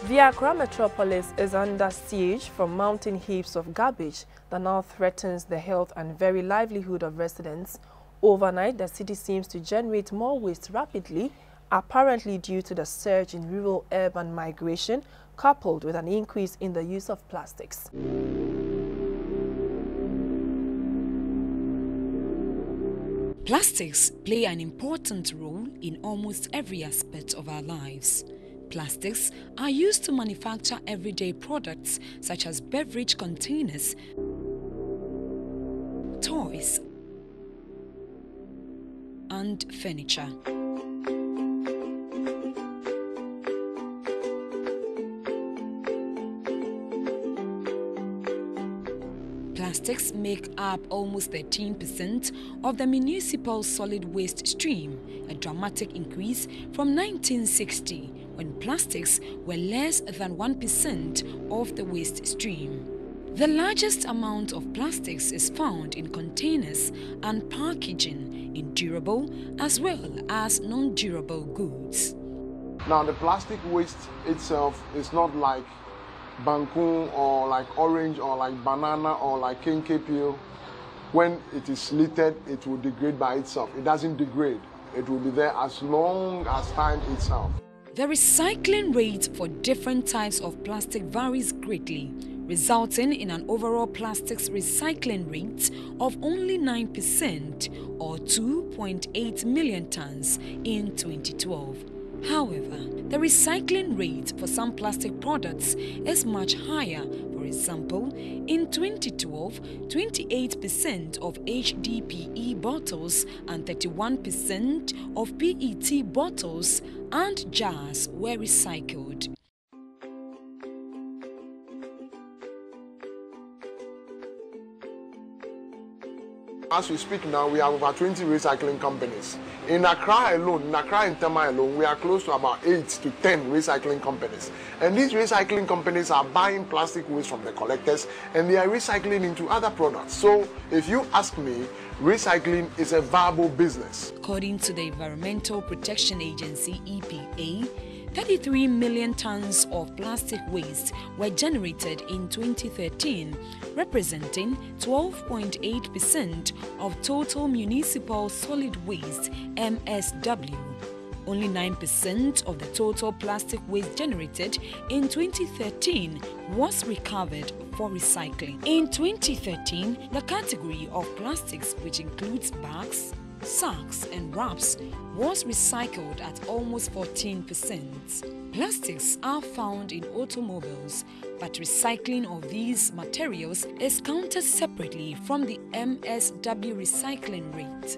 The Accra metropolis is under siege from mounting heaps of garbage that now threatens the health and very livelihood of residents. Overnight, the city seems to generate more waste rapidly, apparently due to the surge in rural-urban migration, coupled with an increase in the use of plastics. Plastics play an important role in almost every aspect of our lives. Plastics are used to manufacture everyday products such as beverage containers, toys, and furniture. Plastics make up almost 13% of the municipal solid waste stream, a dramatic increase from 1960, when plastics were less than 1% of the waste stream. The largest amount of plastics is found in containers and packaging, in durable as well as non-durable goods. Now, the plastic waste itself is not like banku or like orange or like banana or like canker peel. When it is littered, it will degrade by itself. It doesn't degrade. It will be there as long as time itself. The recycling rate for different types of plastic varies greatly, resulting in an overall plastics recycling rate of only 9% or 2.8 million tons in 2012. However, the recycling rate for some plastic products is much higher. For example, in 2012, 28% of HDPE bottles and 31% of PET bottles and jars were recycled. As we speak now, we have over 20 recycling companies. In Accra alone, in Accra and Tema alone, we are close to about 8 to 10 recycling companies. And these recycling companies are buying plastic waste from the collectors and they are recycling into other products. So if you ask me, recycling is a viable business. According to the Environmental Protection Agency, EPA, 33 million tons of plastic waste were generated in 2013, representing 12.8% of total municipal solid waste (MSW). Only 9% of the total plastic waste generated in 2013 was recovered for recycling. In 2013, the category of plastics, which includes bags, sacks and wraps, was recycled at almost 14%. Plastics are found in automobiles, but recycling of these materials is counted separately from the MSW recycling rate.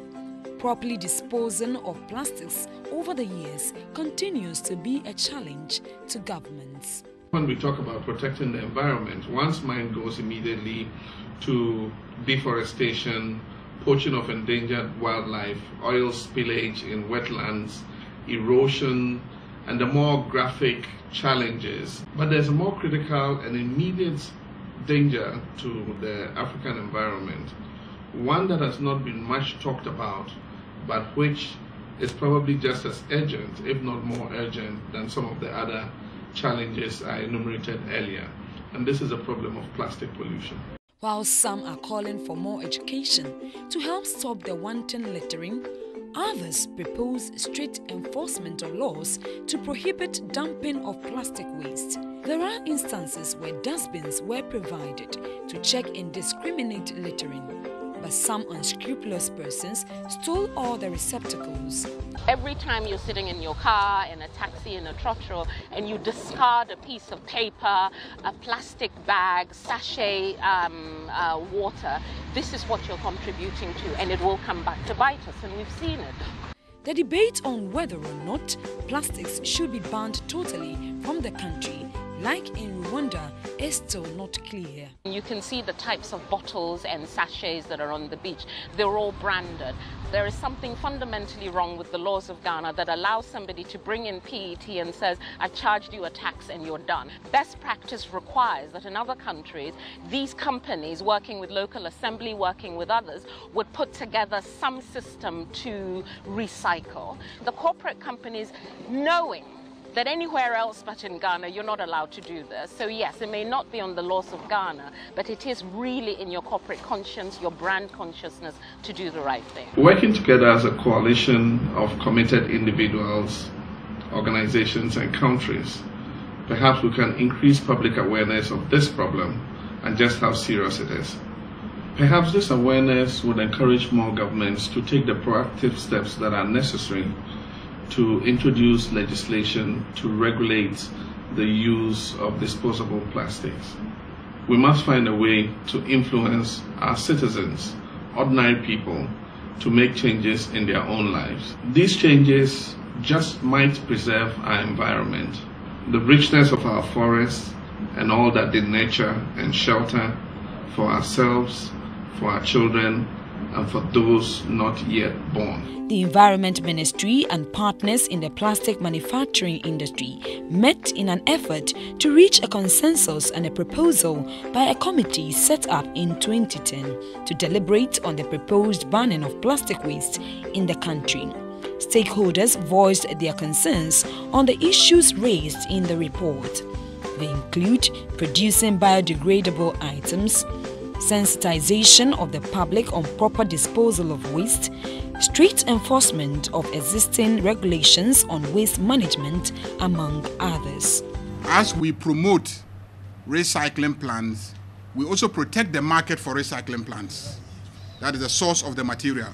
Properly disposing of plastics over the years continues to be a challenge to governments. When we talk about protecting the environment, one's mind goes immediately to deforestation, poaching of endangered wildlife, oil spillage in wetlands, erosion, and the more graphic challenges. But there's a more critical and immediate danger to the African environment, one that has not been much talked about, but which is probably just as urgent, if not more urgent, than some of the other challenges I enumerated earlier. And this is a problem of plastic pollution. While some are calling for more education to help stop the wanton littering, others propose strict enforcement of laws to prohibit dumping of plastic waste. There are instances where dustbins were provided to check indiscriminate littering, but some unscrupulous persons stole all the receptacles. Every time you're sitting in your car, in a taxi, in a trotro, and you discard a piece of paper, a plastic bag, sachet water, this is what you're contributing to, and it will come back to bite us, and we've seen it. The debate on whether or not plastics should be banned totally from the country, like in Rwanda, is still not clear. You can see the types of bottles and sachets that are on the beach. They're all branded. There is something fundamentally wrong with the laws of Ghana that allows somebody to bring in PET and says, I charged you a tax and you're done. Best practice requires that in other countries, these companies working with local assembly, working with others, would put together some system to recycle. The corporate companies, knowing that anywhere else but in Ghana, you're not allowed to do this. So yes, it may not be on the laws of Ghana, but it is really in your corporate conscience, your brand consciousness to do the right thing. Working together as a coalition of committed individuals, organizations and countries, perhaps we can increase public awareness of this problem and just how serious it is. Perhaps this awareness would encourage more governments to take the proactive steps that are necessary to introduce legislation to regulate the use of disposable plastics. We must find a way to influence our citizens, ordinary people, to make changes in their own lives. These changes just might preserve our environment, the richness of our forests, and all that they nurture and shelter for ourselves, for our children, and for those not yet born. The Environment Ministry and partners in the plastic manufacturing industry met in an effort to reach a consensus and a proposal by a committee set up in 2010 to deliberate on the proposed banning of plastic waste in the country. Stakeholders voiced their concerns on the issues raised in the report. They include producing biodegradable items, sensitization of the public on proper disposal of waste, strict enforcement of existing regulations on waste management, among others. As we promote recycling plants, we also protect the market for recycling plants. That is the source of the material.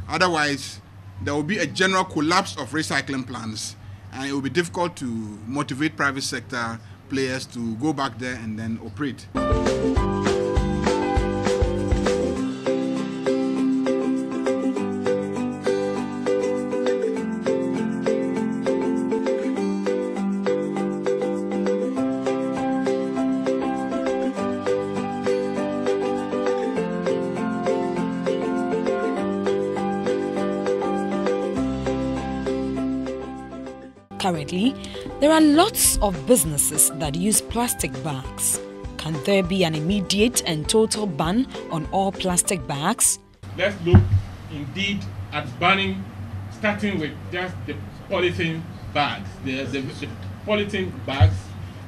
Otherwise, there will be a general collapse of recycling plants, and it will be difficult to motivate private sector players to go back there and then operate. Currently, there are lots of businesses that use plastic bags. Can there be an immediate and total ban on all plastic bags? Let's look indeed at banning, starting with just the polythene bags. The polythene bags,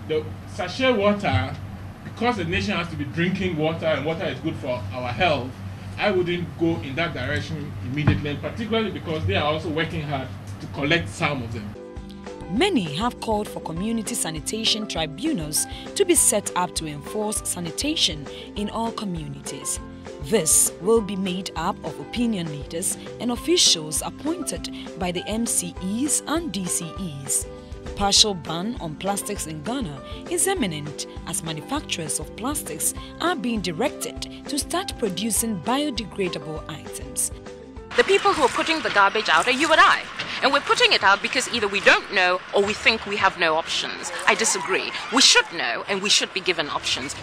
the sachet water, because the nation has to be drinking water and water is good for our health, I wouldn't go in that direction immediately, and particularly because they are also working hard to collect some of them. Many have called for community sanitation tribunals to be set up to enforce sanitation in all communities. This will be made up of opinion leaders and officials appointed by the MCEs and DCEs. A partial ban on plastics in Ghana is imminent as manufacturers of plastics are being directed to start producing biodegradable items. The people who are putting the garbage out are you and I. And we're putting it out because either we don't know or we think we have no options. I disagree. We should know and we should be given options.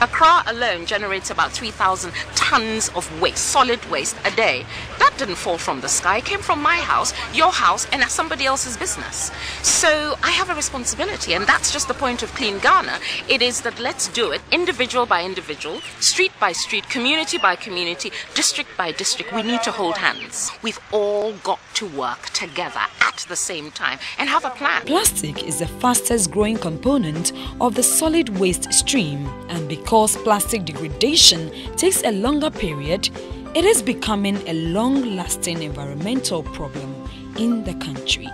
Accra alone generates about 3,000 tons of waste, solid waste, a day. That didn't fall from the sky. It came from my house, your house, and somebody else's business. So I have a responsibility, and that's just the point of Clean Ghana. It is that let's do it individual by individual, street by street, community by community, district by district. We need to hold hands. We've all got to work together at the same time and have a plan. Plastic is the fastest growing component of the solid waste stream, and because plastic degradation takes a longer period, it is becoming a long-lasting environmental problem in the country.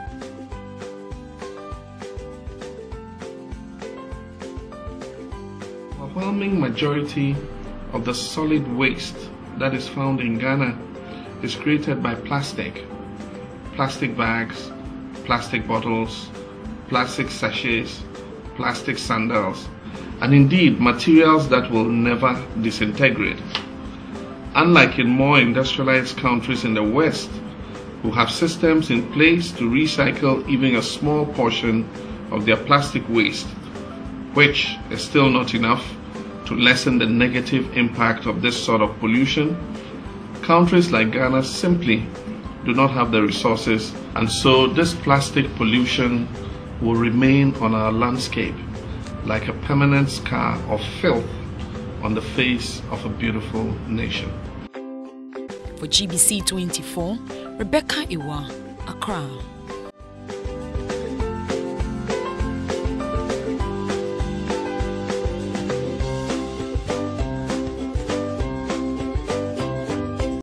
The overwhelming majority of the solid waste that is found in Ghana is created by plastic. Plastic bags, plastic bottles, plastic sachets, plastic sandals, and indeed materials that will never disintegrate. Unlike in more industrialized countries in the West, who have systems in place to recycle even a small portion of their plastic waste, which is still not enough to lessen the negative impact of this sort of pollution, countries like Ghana simply do not have the resources, and so this plastic pollution will remain on our landscape like a permanent scar of filth on the face of a beautiful nation. For GBC 24, Rebekah Awuah, Accra.